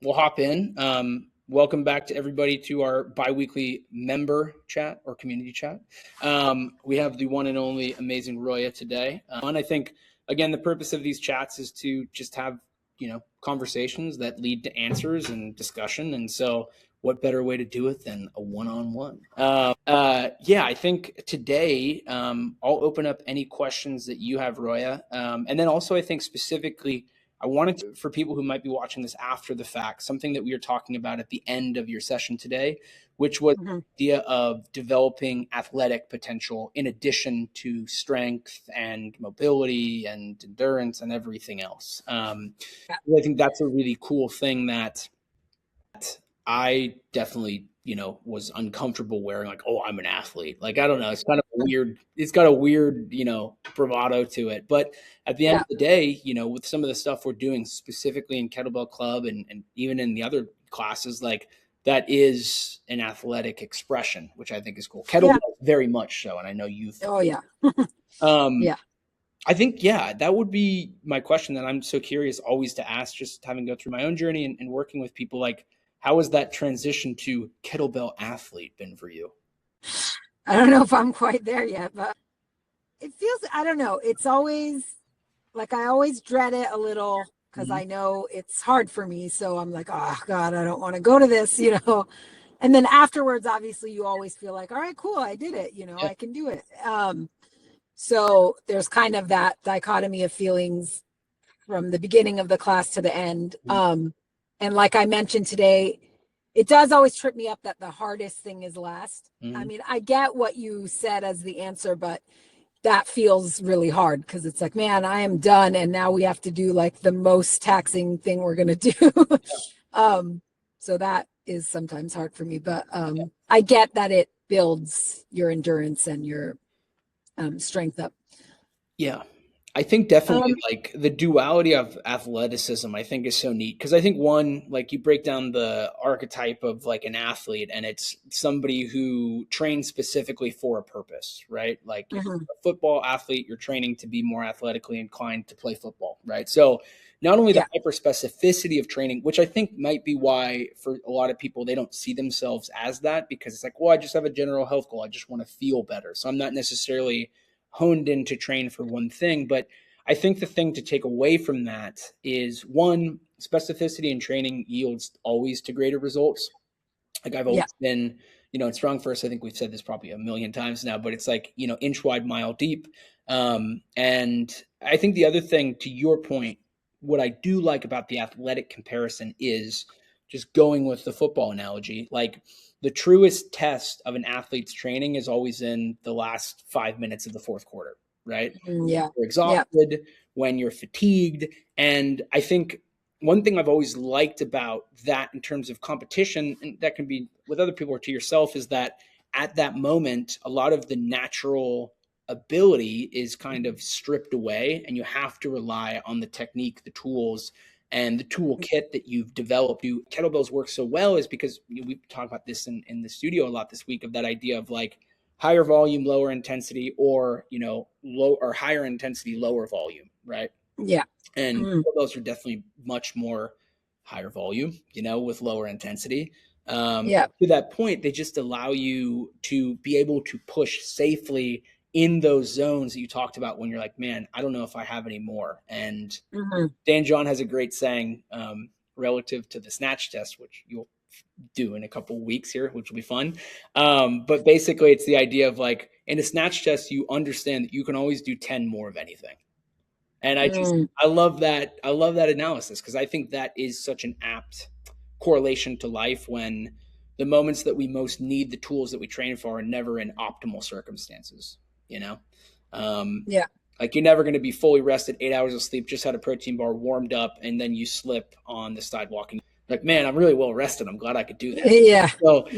we'll hop in. Welcome back to everybody to our bi-weekly member chat or community chat. We have the one and only amazing Roya today. And I think, again, the purpose of these chats is to just have, conversations that lead to answers and discussion. And so what better way to do it than a one-on-one? I think today I'll open up any questions that you have, Roya. And then also I think specifically, I wanted to, for people who might be watching this after the fact, something that we were talking about at the end of your session today, which was the idea of developing athletic potential in addition to strength and mobility and endurance and everything else. I think that's a really cool thing that I definitely, was uncomfortable wearing, like, oh, I'm an athlete. Like, I don't know. It's kind of weird. It's got a weird, bravado to it. But at the end of the day, with some of the stuff we're doing specifically in Kettlebell Club and even in the other classes, like that is an athletic expression, which I think is cool. Kettlebell very much so. And I know you've. Oh, yeah. I think, that would be my question that I'm so curious always to ask, just having go through my own journey and working with people. Like, how has that transition to kettlebell athlete been for you? I don't know if I'm quite there yet, but it feels, I don't know. It's always like, I always dread it a little because I know it's hard for me. So I'm like, oh God, I don't want to go to this, and then afterwards, obviously you always feel like, all right, cool. I did it. I can do it. So there's kind of that dichotomy of feelings from the beginning of the class to the end. And like I mentioned today, it does always trip me up that the hardest thing is last. I mean, I get what you said as the answer, but that feels really hard because it's like, man, I am done. And now we have to do like the most taxing thing we're going to do. So that is sometimes hard for me, but I get that it builds your endurance and your strength up. Yeah. I think definitely like the duality of athleticism, I think is so neat. Cause I think one, like you break down the archetype of like an athlete and it's somebody who trains specifically for a purpose, right? Like if you're a football athlete, you're training to be more athletically inclined to play football, right? So not only the hyper specificity of training, which I think might be why for a lot of people, they don't see themselves as that because it's like, well, I just have a general health goal. I just want to feel better. So I'm not necessarily honed in to train for one thing. But I think the thing to take away from that is one, specificity in training yields always to greater results. Like I've always been, in Strong First, I think we've said this probably a million times now, but it's like, inch wide, mile deep. And I think the other thing to your point, what I do like about the athletic comparison is just going with the football analogy. Like the truest test of an athlete's training is always in the last 5 minutes of the fourth quarter, right? Yeah. You're exhausted, when you're fatigued. And I think one thing I've always liked about that in terms of competition, and that can be with other people or to yourself, is that at that moment, a lot of the natural ability is kind of stripped away and you have to rely on the technique, the tools, and the toolkit that you've developed. Kettlebells work so well is because we talked about this in the studio a lot this week, of that idea of like higher volume, lower intensity, or, low or higher intensity, lower volume, right? Yeah. And kettlebells are definitely much more higher volume, with lower intensity. To that point, they just allow you to be able to push safely in those zones that you talked about when you're like, man, I don't know if I have any more. And Dan John has a great saying relative to the snatch test, which you'll do in a couple of weeks here, which will be fun. But basically it's the idea of like in a snatch test, you understand that you can always do 10 more of anything. And I love that. I love that analysis because I think that is such an apt correlation to life when the moments that we most need the tools that we train for are never in optimal circumstances, like you're never going to be fully rested, 8 hours of sleep, just had a protein bar, warmed up, and then you slip on the sidewalk and like, man, I'm really well rested. I'm glad I could do that. Yeah. So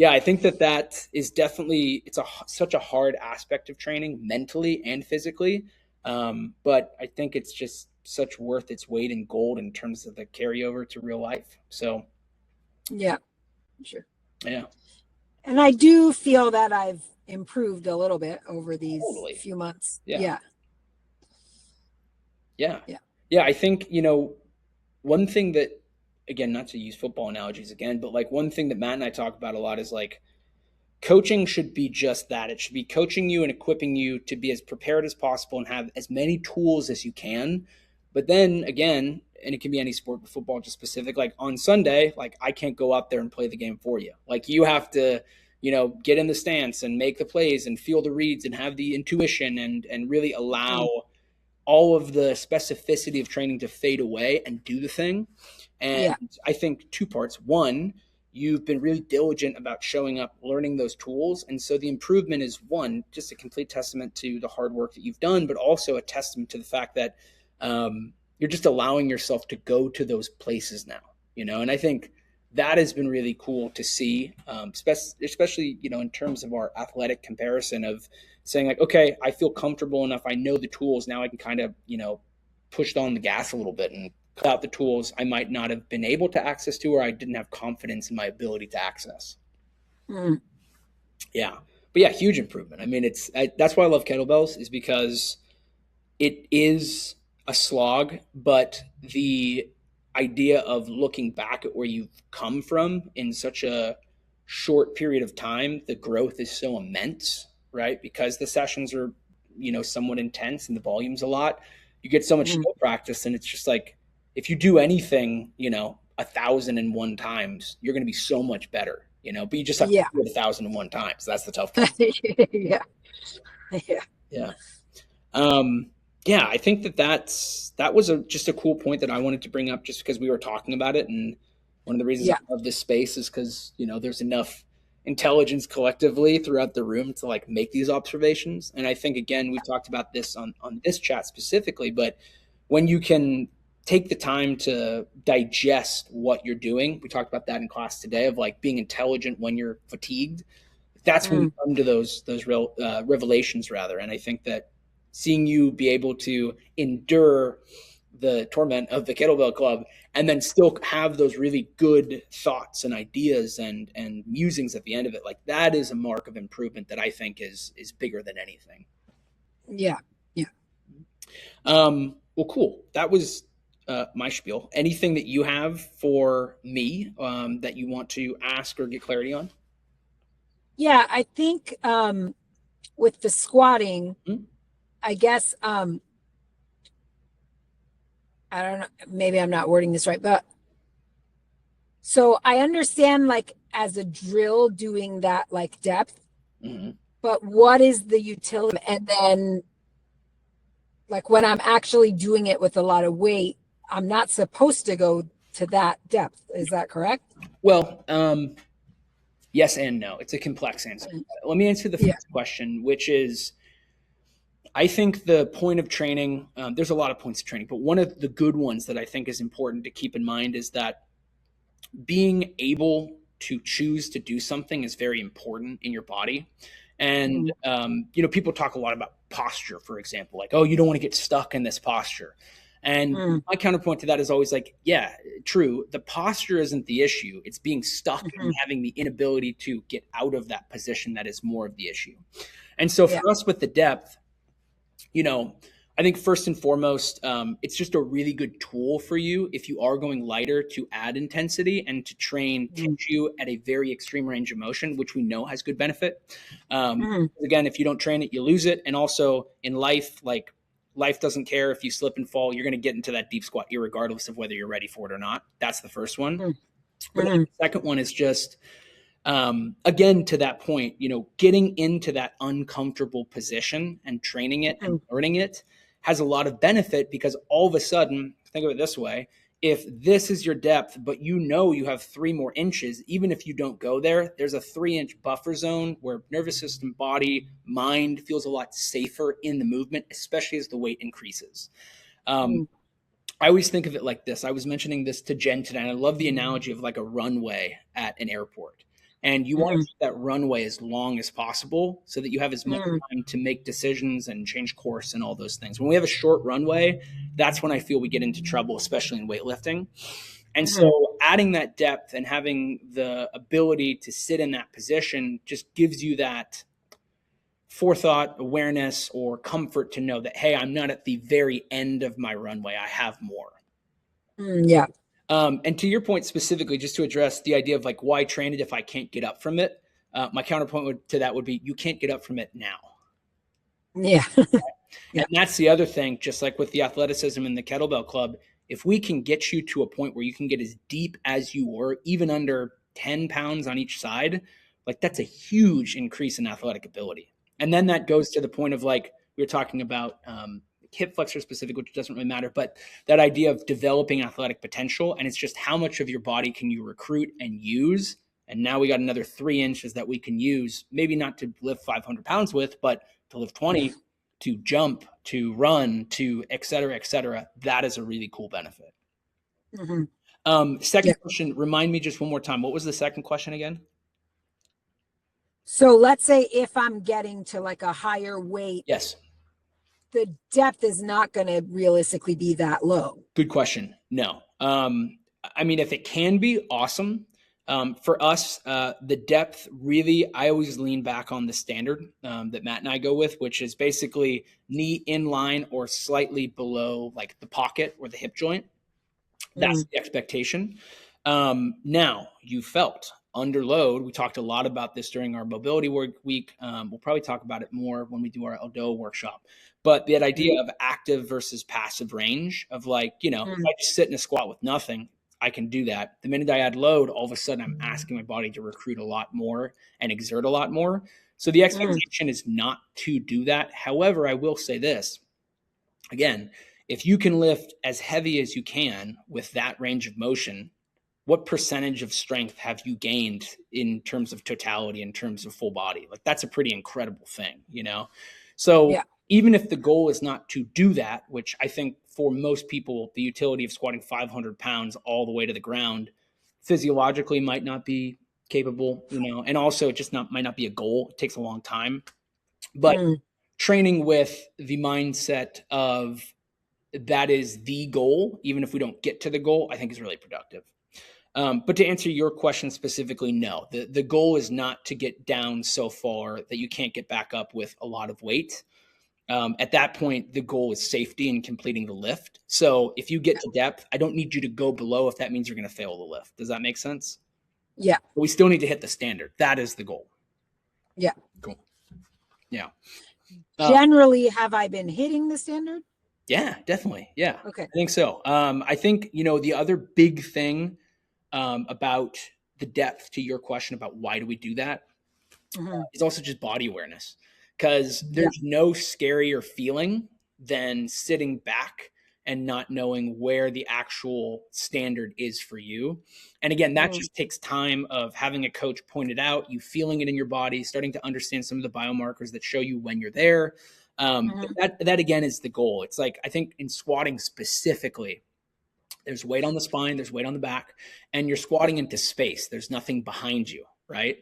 I think that is definitely, it's such a hard aspect of training mentally and physically. But I think it's just such worth its weight in gold in terms of the carryover to real life. So yeah, sure. Yeah. And I do feel that I've improved a little bit over these few months. Yeah. I think, one thing that again, not to use football analogies again, but like one thing that Matt and I talk about a lot is like coaching should be just that. It should be coaching you and equipping you to be as prepared as possible and have as many tools as you can. But then again, and it can be any sport, but football just specific, like on Sunday, like I can't go out there and play the game for you. Like you have to, get in the stance and make the plays and feel the reads and have the intuition and really allow Mm. all of the specificity of training to fade away and do the thing. And Yeah. I think two parts. One, you've been really diligent about showing up, learning those tools. And so the improvement is one, just a complete testament to the hard work that you've done, but also a testament to the fact that you're just allowing yourself to go to those places now, and I think that has been really cool to see, especially, in terms of our athletic comparison of saying like, okay, I feel comfortable enough. I know the tools now. I can kind of, push on the gas a little bit and cut out the tools I might not have been able to access to, or I didn't have confidence in my ability to access. Mm. Yeah. But yeah, huge improvement. I mean, that's why I love kettlebells, is because it is a slog, but the idea of looking back at where you've come from in such a short period of time, the growth is so immense, right? Because the sessions are, somewhat intense and the volume's a lot. You get so much Mm. skill practice, and it's just like if you do anything, 1,001 times, you're going to be so much better, but you just have to Yeah. do it 1,001 times. That's the tough part. Yeah. Yeah. Yeah. Yeah, I think that was just a cool point that I wanted to bring up just because we were talking about it. And one of the reasons Yeah. I love this space is because, there's enough intelligence collectively throughout the room to like make these observations. And I think, again, we've talked about this on this chat specifically, but when you can take the time to digest what you're doing, we talked about that in class today of like being intelligent when you're fatigued. That's when you Mm. come to those real revelations rather. And I think that seeing you be able to endure the torment of the kettlebell club and then still have those really good thoughts and ideas and musings at the end of it, like that is a mark of improvement that I think is bigger than anything. Yeah. Yeah. Well, cool. That was my spiel. Anything that you have for me that you want to ask or get clarity on? Yeah. I think with the squatting, Hmm? I guess I don't know, maybe I'm not wording this right, but so I understand like as a drill doing that like depth, Mm-hmm. but what is the utility? And then like when I'm actually doing it with a lot of weight, I'm not supposed to go to that depth. Is that correct? Well, yes and no. It's a complex answer. Let me answer the Yeah. first question, which is I think the point of training, there's a lot of points of training, but one of the good ones that I think is important to keep in mind is that being able to choose to do something is very important in your body. And, Mm. People talk a lot about posture, for example, like, oh, you don't want to get stuck in this posture. And Mm. my counterpoint to that is always like, yeah, true. The posture isn't the issue. It's being stuck Mm-hmm. and having the inability to get out of that position that is more of the issue. And so Yeah. for us with the depth, I think first and foremost, it's just a really good tool for you if you are going lighter to add intensity and to train Mm. tissue at a very extreme range of motion, which we know has good benefit. Mm. Again, if you don't train it, you lose it. And also in life, like life doesn't care if you slip and fall, you're going to get into that deep squat, regardless of whether you're ready for it or not. That's the first one. Mm. But Mm. the second one is just again, to that point, getting into that uncomfortable position and training it and Mm. learning it has a lot of benefit because all of a sudden, think of it this way, if this is your depth, but you have 3 more inches, even if you don't go there, there's a 3-inch buffer zone where nervous system, body, mind feels a lot safer in the movement, especially as the weight increases. Mm. I always think of it like this. I was mentioning this to Jen today, and I love the analogy of like a runway at an airport. And you want to Mm. keep that runway as long as possible so that you have as much Mm. time to make decisions and change course and all those things. When we have a short runway, that's when I feel we get into trouble, especially in weightlifting. And Mm. so adding that depth and having the ability to sit in that position just gives you that forethought, awareness, or comfort to know that, hey, I'm not at the very end of my runway. I have more. Mm. Yeah. And to your point specifically, just to address the idea of like why train it if I can't get up from it, my counterpoint to that would be you can't get up from it now. Yeah. And that's the other thing, just like with the athleticism and the kettlebell club, if we can get you to a point where you can get as deep as you were, even under 10 pounds on each side, like that's a huge increase in athletic ability. And then that goes to the point of like we were talking about hip flexor specific, which doesn't really matter, but that idea of developing athletic potential. And it's just how much of your body can you recruit and use. And now we got another 3 inches that we can use, maybe not to lift 500 pounds with, but to lift 20, to jump, to run, to et cetera, et cetera. That is a really cool benefit. Second question, remind me just one more time. What was the second question again? So let's say if I'm getting to like a higher weight, yes, the depth is not going to realistically be that low. Good question. No. I mean, if it can be, awesome. For us, the depth really, I always lean back on the standard that Matt and I go with, which is basically knee in line or slightly below like the pocket or the hip joint. That's the expectation. Now, you felt under load. We talked a lot about this during our mobility work week. We'll probably talk about it more when we do our Aldo workshop. But that idea of active versus passive range of like, if I just sit in a squat with nothing, I can do that. The minute I add load, all of a sudden I'm asking my body to recruit a lot more and exert a lot more. So the expectation is not to do that. However, I will say this again, if you can lift as heavy as you can with that range of motion, what percentage of strength have you gained in terms of totality, in terms of full body? Like that's a pretty incredible thing, So even if the goal is not to do that, which I think for most people, the utility of squatting 500 pounds all the way to the ground physiologically might not be capable, and also it just might not be a goal. It takes a long time. But training with the mindset of that is the goal, even if we don't get to the goal, I think is really productive. But to answer your question specifically, no, the goal is not to get down so far that you can't get back up with a lot of weight. At that point, the goal is safety and completing the lift. So if you get to depth, I don't need you to go below if that means you're going to fail the lift. Does that make sense? Yeah. But we still need to hit the standard. That is the goal. Yeah. Cool. Yeah. Generally, have I been hitting the standard? Yeah, definitely. Yeah. Okay. I think so. I think, the other big thing about the depth to your question about why do we do that is also just body awareness, because there's no scarier feeling than sitting back and not knowing where the actual standard is for you. And again, that just takes time of having a coach point it out, you feeling it in your body, starting to understand some of the biomarkers that show you when you're there. That again is the goal. It's like, I think in squatting specifically, there's weight on the spine, there's weight on the back, and you're squatting into space. There's nothing behind you, right?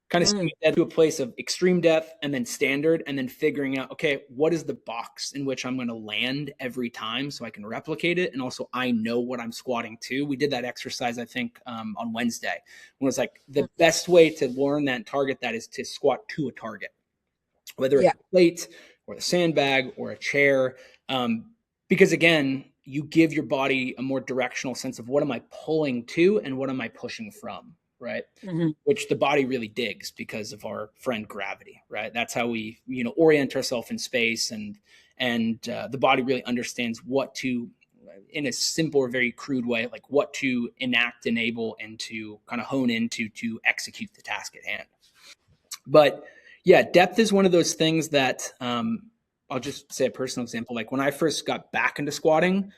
Kind of to a place of extreme depth and then standard, and then figuring out, okay, what is the box in which I'm going to land every time so I can replicate it. And also I know what I'm squatting to. We did that exercise, I think, on Wednesday, when it was like the best way to learn that and target that is to squat to a target, whether it's a plate or the sandbag or a chair. Because again, you give your body a more directional sense of what am I pulling to and what am I pushing from, right? Which the body really digs because of our friend gravity, right? That's how we, orient ourselves in space, and the body really understands what to, in a simple or very crude way, like what to enact, enable, and to kind of hone into to execute the task at hand. But yeah, depth is one of those things that I'll just say a personal example. Like when I first got back into squatting,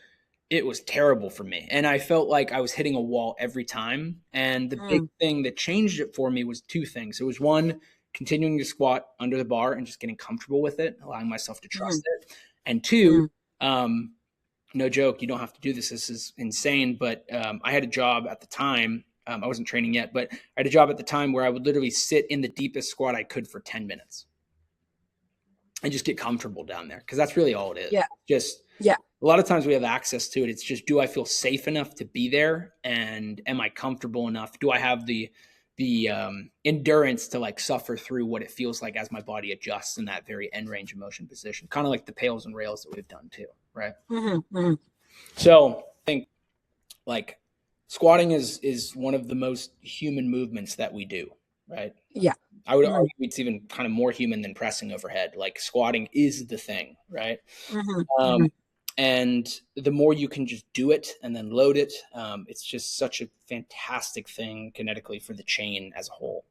it was terrible for me. And I felt like I was hitting a wall every time. And the big thing that changed it for me was 2 things. It was one, continuing to squat under the bar and just getting comfortable with it, allowing myself to trust it. And 2, no joke, you don't have to do this. This is insane. But I had a job at the time. I wasn't training yet, but I had a job at the time where I would literally sit in the deepest squat I could for 10 minutes and just get comfortable down there. Cause that's really all it is. A lot of times we have access to it. It's just, do I feel safe enough to be there? And am I comfortable enough? Do I have the endurance to like suffer through what it feels like as my body adjusts in that very end range of motion position? Kind of like the pails and rails that we've done too. Right. So I think like Squatting is one of the most human movements that we do, right? Yeah. I would Mm-hmm. argue it's even kind of more human than pressing overhead. Like squatting is the thing, right? Mm-hmm. Um, Mm-hmm. and the more you can just do it and then load it, it's just such a fantastic thing kinetically for the chain as a whole.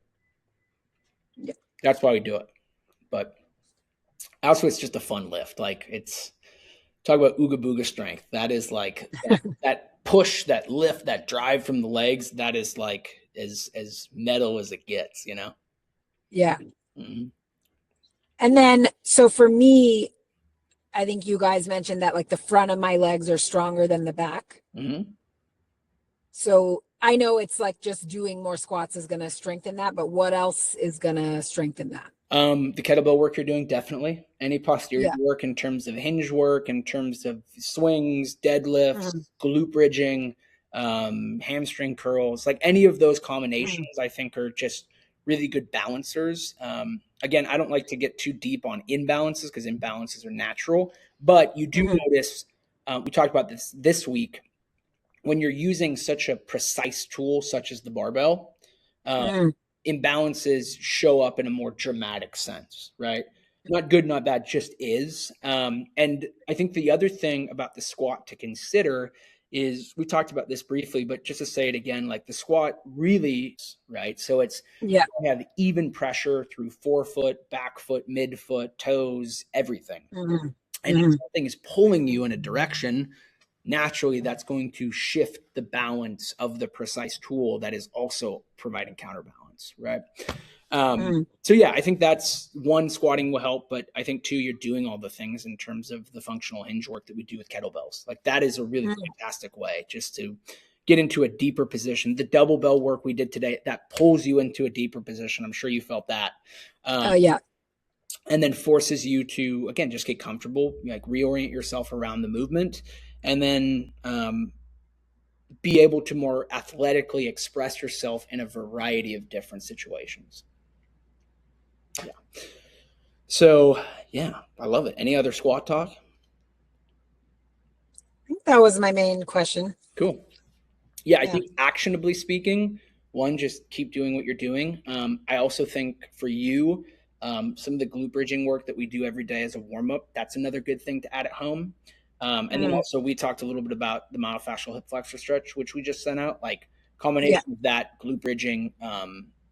Yeah. That's why we do it. But also, it's just a fun lift. Like it's talk about ooga booga strength. That is like that push, that lift, that drive from the legs. That is like as metal as it gets. Yeah. Mm-hmm. And then, so for me, I think you guys mentioned that like the front of my legs are stronger than the back. Mm-hmm. So I know it's like just doing more squats is going to strengthen that, but what else is going to strengthen that? The kettlebell work you're doing, definitely. Any posterior Yeah. work in terms of hinge work, in terms of swings, deadlifts, Mm-hmm. glute bridging, hamstring curls, like any of those Mm-hmm. combinations, I think are just really good balancers. Again, I don't like to get too deep on imbalances because imbalances are natural, but you do Mm-hmm. notice, we talked about this week, when you're using such a precise tool such as the barbell, uh, Mm-hmm. imbalances show up in a more dramatic sense, right? Not good, not bad, just is. And I think the other thing about the squat to consider is we talked about this briefly, but just to say it again, like the squat really, right? So it's Yeah. you have even pressure through forefoot, back foot, midfoot, toes, everything. Mm-hmm. And if Mm-hmm. something is pulling you in a direction, naturally that's going to shift the balance of the precise tool that is also providing counterbalance, right? Mm-hmm. So yeah, I think that's one, squatting will help, but I think two, you're doing all the things in terms of the functional hinge work that we do with kettlebells. Like that is a really Mm-hmm. fantastic way just to get into a deeper position. The double bell work we did today, that pulls you into a deeper position. I'm sure you felt that. Oh, Um, yeah. and then forces you to, again, just get comfortable, like reorient yourself around the movement, and then be able to more athletically express yourself in a variety of different situations. Yeah. So yeah, I love it. Any other squat talk? I think that was my main question. Cool. Yeah, I Yeah. think actionably speaking, one, just keep doing what you're doing. I also think for you, some of the glute bridging work that we do every day as a warm up, that's another good thing to add at home. And then Mm-hmm. also we talked a little bit about the myofascial hip flexor stretch, which we just sent out. Like Yeah. combination of that glute bridging,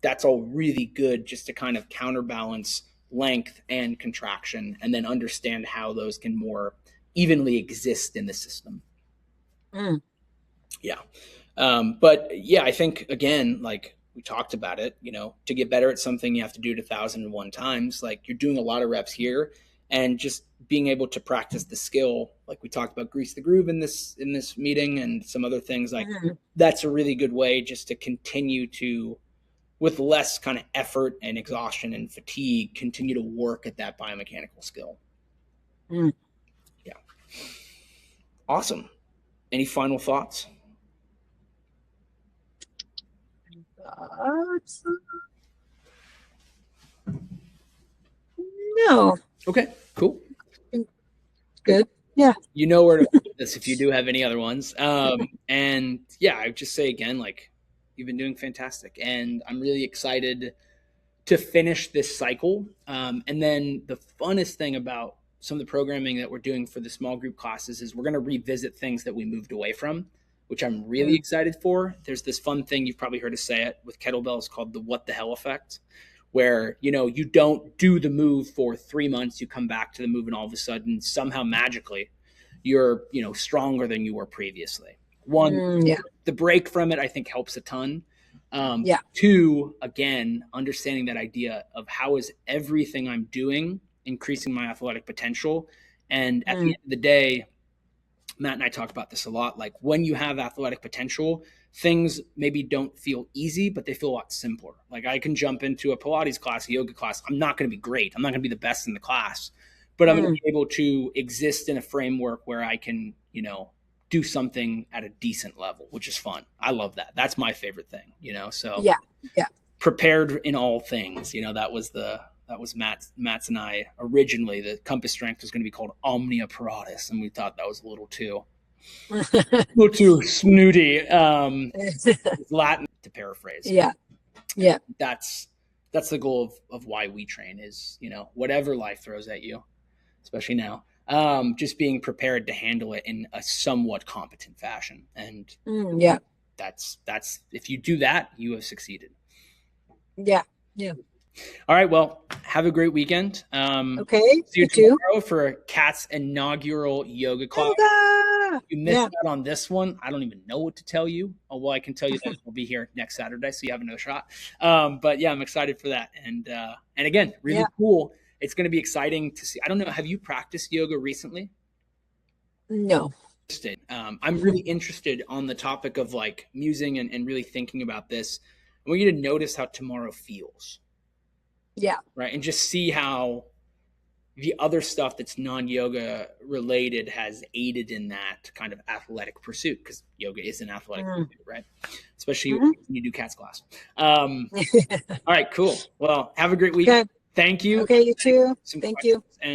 that's all really good just to kind of counterbalance length and contraction, and then understand how those can more evenly exist in the system. Mm-hmm. Yeah. But yeah, I think again, like we talked about it, to get better at something, you have to do it 1,001 times. Like you're doing a lot of reps here, and just being able to practice the skill, like we talked about grease the groove in this meeting and some other things, like Mm-hmm. that's a really good way just to continue to, with less kind of effort and exhaustion and fatigue, continue to work at that biomechanical skill. Mm-hmm. Yeah. Awesome. Any final thoughts? No. Okay, cool. Good. Yeah. You know where to find this if you do have any other ones. And yeah, I would just say again, like you've been doing fantastic, and I'm really excited to finish this cycle. And then the funnest thing about some of the programming that we're doing for the small group classes is we're going to revisit things that we moved away from, which I'm really Mm-hmm. excited for. There's this fun thing, you've probably heard us say it with kettlebells, called the what the hell effect, where you don't do the move for 3 months, you come back to the move, and all of a sudden somehow magically you're stronger than you were previously. One, Mm, yeah. the break from it I think helps a ton. Yeah. Two, again, understanding that idea of how is everything I'm doing increasing my athletic potential. And at the Mm, end of the day, Matt and I talk about this a lot. Like when you have athletic potential, things maybe don't feel easy, but they feel a lot simpler. Like I can jump into a Pilates class, a yoga class. I'm not going to be great. I'm not going to be the best in the class, but I'm going to mm, be able to exist in a framework where I can, do something at a decent level, which is fun. I love that. That's my favorite thing. So yeah. Yeah. prepared in all things. That was Matt's and I originally. The compass strength was going to be called Omnia Paratus, and we thought that was a little too little too snooty. Latin, to paraphrase. Yeah. Yeah. That's the goal of why we train is, whatever life throws at you, especially now, just being prepared to handle it in a somewhat competent fashion. And yeah, that's if you do that, you have succeeded. Yeah. Yeah. All right. Well, have a great weekend. Okay. See you too. tomorrow for Kat's inaugural yoga class. Yoga! You missed out on this one. I don't even know what to tell you. Oh, well, I can tell you that we'll be here next Saturday, so you have another shot. But yeah, I'm excited for that. And again, really cool. It's going to be exciting to see. I don't know. Have you practiced yoga recently? No. I'm really interested on the topic of like musing and really thinking about this. I want you to notice how tomorrow feels. Yeah. Right. And just see how the other stuff that's non-yoga related has aided in that kind of athletic pursuit, because yoga is an athletic pursuit, right? Especially when you do Kat's class. All right, cool. Well, have a great week. Okay. Thank you. Okay, you too. Thank you. And